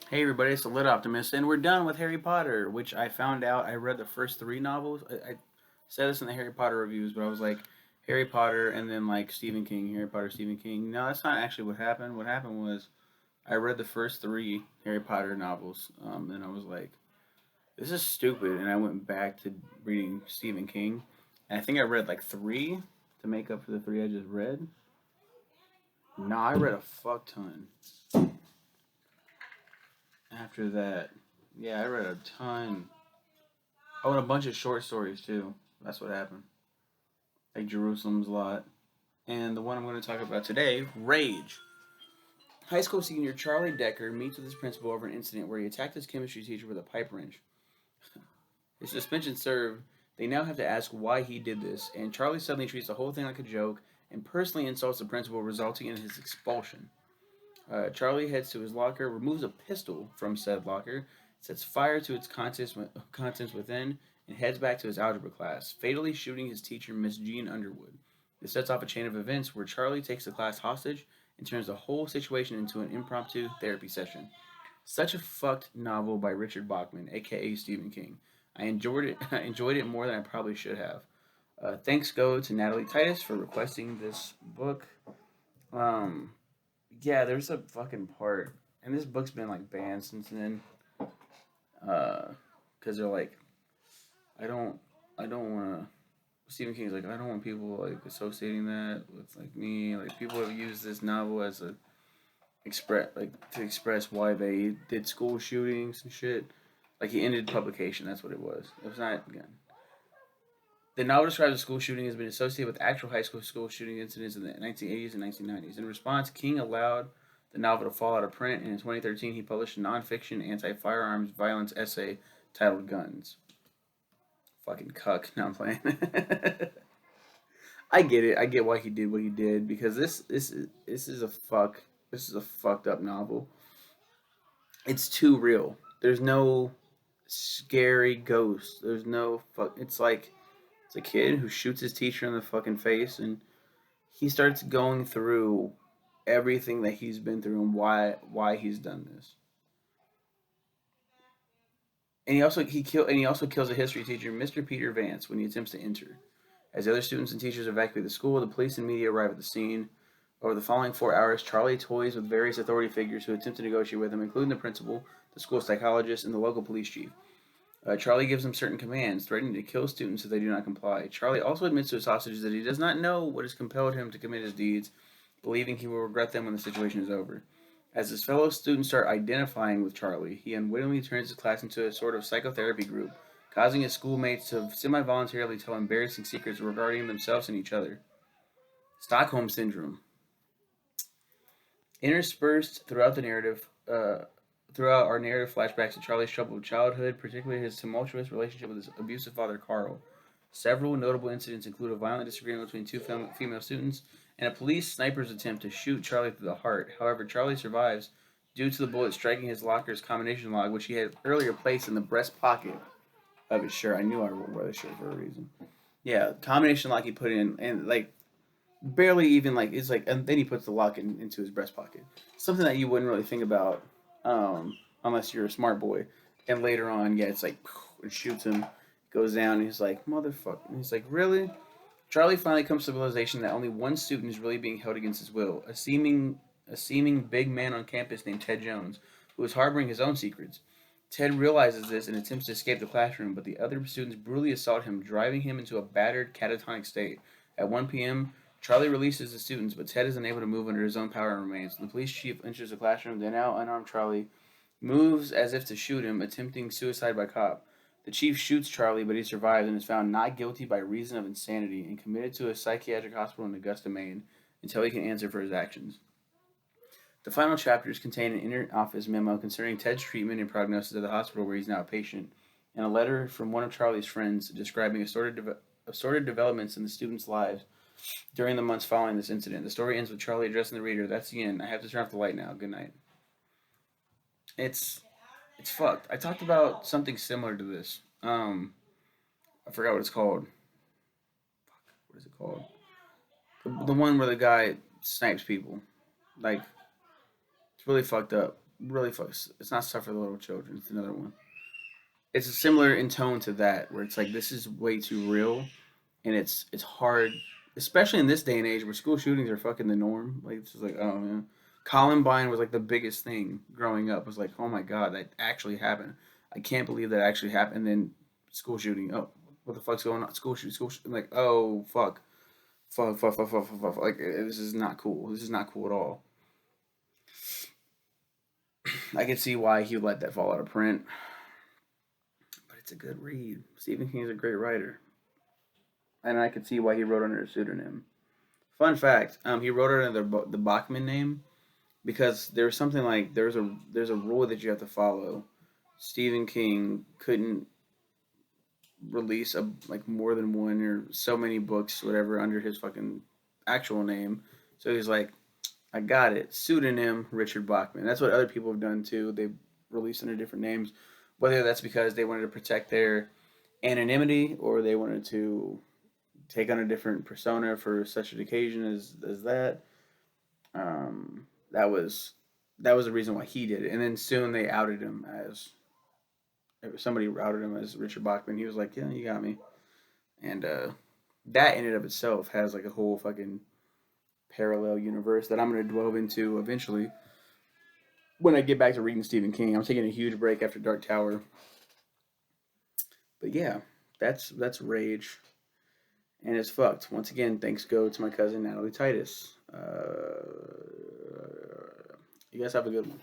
Hey everybody, it's the Lit Optimist, and we're done with Harry Potter, which I found out I read the first three novels. I said this in the Harry Potter reviews, but I was like, Harry Potter and then like Stephen King, Harry Potter, Stephen King. No, that's not actually what happened. What happened was I read the first three Harry Potter novels, and I was like, this is stupid, and I went back to reading Stephen King, and I think I read like three to make up for the three I just read. No, I read a fuck ton after that. Yeah, I read a ton. Oh, and a bunch of short stories too. That's what happened. Like Jerusalem's Lot. And the one I'm going to talk about today, Rage. High school senior Charlie Decker meets with his principal over an incident where he attacked his chemistry teacher with a pipe wrench. His suspension served, they now have to ask why he did this, and Charlie suddenly treats the whole thing like a joke and personally insults the principal, resulting in his expulsion. Charlie heads to his locker, removes a pistol from said locker, sets fire to its contents within, and heads back to his algebra class, fatally shooting his teacher, Miss Jean Underwood. This sets off a chain of events where Charlie takes the class hostage and turns the whole situation into an impromptu therapy session. Such a fucked novel by Richard Bachman, aka Stephen King. I enjoyed it. I enjoyed it more than I probably should have. Thanks go to Natalie Titus for requesting this book. Um, yeah, there's a fucking part, and this book's been like banned since then. Because they're like, I don't, I don't want to. Stephen King's like, I don't want people like associating that with like me. Like people have used this novel as a express why they did school shootings and shit. Like he ended publication. That's what it was. It was not again. The novel describes a school shooting has been associated with actual high school shooting incidents in the 1980s and 1990s. In response, King allowed the novel to fall out of print, and in 2013 he published a nonfiction anti-firearms violence essay titled "Guns." Fucking cuck. Now I'm playing. I get it. I get why he did what he did because this is a fucked up novel. It's too real. There's no scary ghost. There's no fuck. It's like it's a kid who shoots his teacher in the fucking face, and he starts going through everything that he's been through and why he's done this. And he also kills a history teacher, Mr. Peter Vance, when he attempts to enter. As the other students and teachers evacuate the school, the police and media arrive at the scene. Over the following 4 hours, Charlie toys with various authority figures who attempt to negotiate with him, including the principal, the school psychologist, and the local police chief. Charlie gives them certain commands, threatening to kill students if they do not comply. Charlie also admits to his hostages that he does not know what has compelled him to commit his deeds, believing he will regret them when the situation is over. As his fellow students start identifying with Charlie, he unwittingly turns his class into a sort of psychotherapy group, causing his schoolmates to semi voluntarily tell embarrassing secrets regarding themselves and each other. Stockholm Syndrome. Interspersed throughout our narrative flashbacks to Charlie's troubled childhood, particularly his tumultuous relationship with his abusive father Carl. Several notable incidents include a violent disagreement between two female students and a police sniper's attempt to shoot Charlie through the heart. However, Charlie survives due to the bullet striking his locker's combination log, which he had earlier placed in the breast pocket of his shirt. I knew I wore this shirt for a reason. Yeah, combination lock he put in, and like barely even like it's like, and then he puts the lock into his breast pocket. Something that you wouldn't really think about unless you're a smart boy. And later on, yeah, it's like it shoots him, goes down, and he's like, motherfucker. And he's like, really? Charlie finally comes to the realization that only one student is really being held against his will, a seeming big man on campus named Ted Jones, who is harboring his own secrets. Ted realizes this and attempts to escape the classroom, but the other students brutally assault him, driving him into a battered, catatonic state. At 1 p.m., Charlie releases the students, but Ted is unable to move under his own power and remains. The police chief enters the classroom. The now unarmed Charlie moves as if to shoot him, attempting suicide by cop. The chief shoots Charlie, but he survives and is found not guilty by reason of insanity and committed to a psychiatric hospital in Augusta, Maine, until he can answer for his actions. The final chapters contain an inter-office memo concerning Ted's treatment and prognosis at the hospital where he's now a patient, and a letter from one of Charlie's friends describing assorted developments in the students' lives during the months following this incident. The story ends with Charlie addressing the reader. That's the end. I have to turn off the light now. Good night. It's it's fucked. I talked about something similar to this. I forgot what it's called. What is it called? The one where the guy snipes people. Like it's really fucked up. really fucks. It's not Suffer the Little Children. It's another one. It's similar in tone to that, where it's like this is way too real, and it's hard, especially in this day and age where school shootings are fucking the norm. Like it's just like, oh man, Columbine was like the biggest thing growing up. It was like, oh my god, that actually happened. I can't believe that actually happened. And then school shooting. Oh, what the fuck's going on? School shooting. School shooting. Like, oh fuck, fuck. Like this is not cool. This is not cool at all. I can see why he let that fall out of print, but it's a good read. Stephen King is a great writer, and I could see why he wrote under a pseudonym. Fun fact: he wrote it under the Bachman name because there was something like there's a rule that you have to follow. Stephen King couldn't release a like more than one or so many books, whatever, under his fucking actual name. So he's like, I got it, pseudonym Richard Bachman. That's what other people have done too. They've released under different names, whether that's because they wanted to protect their anonymity or they wanted to take on a different persona for such an occasion as that. That was the reason why he did it. And then soon they outed him as somebody outed him as Richard Bachman. He was like, "Yeah, you got me." And that in and of itself has like a whole fucking parallel universe that I'm gonna delve into eventually when I get back to reading Stephen King. I'm taking a huge break after Dark Tower. But yeah, that's Rage. And it's fucked. Once again, thanks go to my cousin Natalie Titus. You guys have a good one.